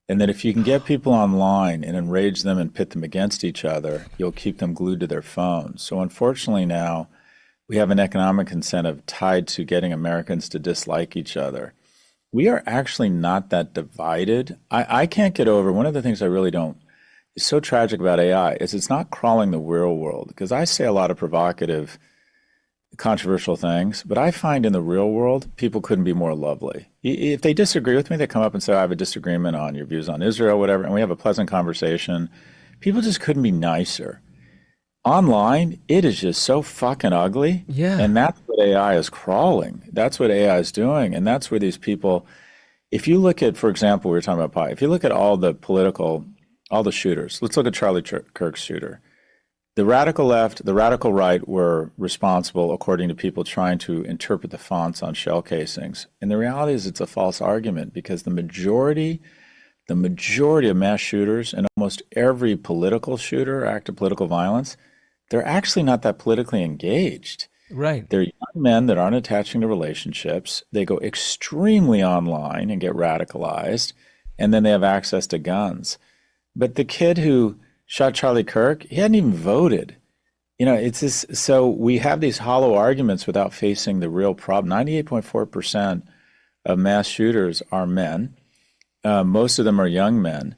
And that if you can get people online and enrage them and pit them against each other, you'll keep them glued to their phones. So unfortunately now, we have an economic incentive tied to getting Americans to dislike each other. We are actually not that divided. I can't get over one of the things I really don't is so tragic about AI is it's not crawling the real world because I say a lot of provocative, controversial things, but I find in the real world people couldn't be more lovely. If they disagree with me, they come up and say, I have a disagreement on your views on Israel, whatever, and we have a pleasant conversation. People just couldn't be nicer. Online, it is just so fucking ugly. Yeah. And that's what AI is crawling. That's what AI is doing. And that's where these people, if you look at, for example, we were talking about pi, if you look at all the shooters, let's look at Charlie Kirk's shooter. The radical left, the radical right were responsible, according to people trying to interpret the fonts on shell casings. And the reality is it's a false argument because the majority of mass shooters and almost every political shooter, act of political violence, they're actually not that politically engaged. Right. They're young men that aren't attaching to relationships. They go extremely online and get radicalized, and then they have access to guns. But the kid who shot Charlie Kirk, he hadn't even voted. It's just, so we have these hollow arguments without facing the real problem. 98.4% of mass shooters are men. Most of them are young men.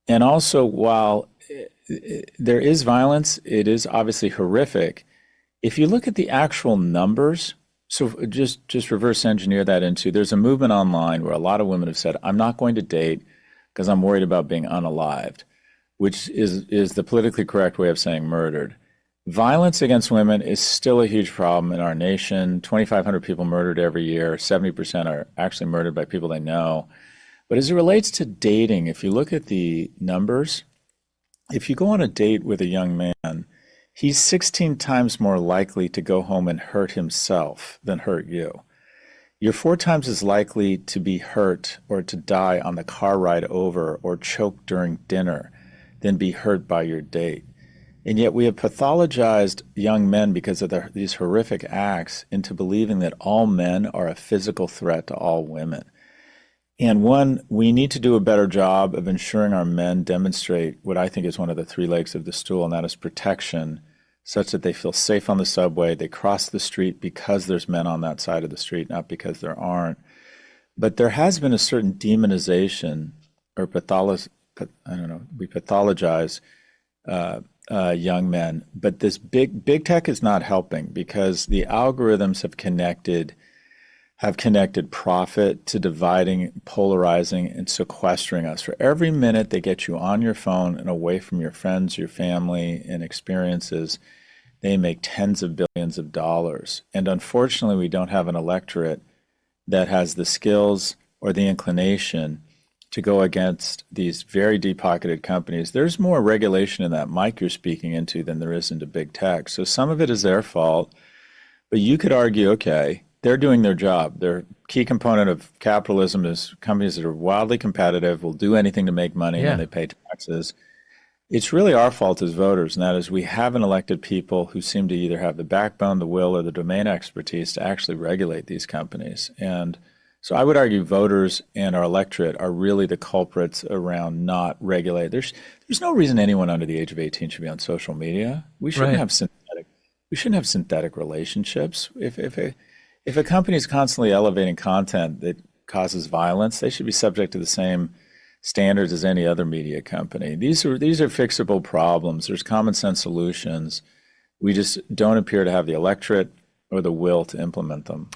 And also, while there is violence, it is obviously horrific. If you look at the actual numbers, so just reverse engineer that into, there's a movement online where a lot of women have said, I'm not going to date because I'm worried about being unalived, which is the politically correct way of saying murdered. Violence against women is still a huge problem in our nation. 2,500 people murdered every year. 70% are actually murdered by people they know. But as it relates to dating, if you look at the numbers, if you go on a date with a young man, he's 16 times more likely to go home and hurt himself than hurt you. You're 4 times as likely to be hurt or to die on the car ride over or choke during dinner than be hurt by your date. And yet we have pathologized young men because of these horrific acts into believing that all men are a physical threat to all women. And one, we need to do a better job of ensuring our men demonstrate what I think is one of the 3 legs of the stool, and that is protection, such that they feel safe on the subway. They cross the street because there's men on that side of the street, not because there aren't. But there has been a certain demonization or I don't know, we pathologize young men. But this big tech is not helping because the algorithms have connected profit to dividing, polarizing, and sequestering us. For every minute they get you on your phone and away from your friends, your family, and experiences, they make tens of billions of dollars. And unfortunately, we don't have an electorate that has the skills or the inclination to go against these very deep-pocketed companies. There's more regulation in that mic you're speaking into than there is into big tech. So some of it is their fault, but you could argue, okay, they're doing their job. Their key component of capitalism is companies that are wildly competitive, will do anything to make money when Yeah. they pay taxes. It's really our fault as voters, and that is we haven't elected people who seem to either have the backbone, the will, or the domain expertise to actually regulate these companies. And so I would argue voters and our electorate are really the culprits around not regulating. There's no reason anyone under the age of 18 should be on social media. Right. We shouldn't have synthetic relationships. If a company is constantly elevating content that causes violence, they should be subject to the same standards as any other media company. These are fixable problems. There's common sense solutions. We just don't appear to have the electorate or the will to implement them.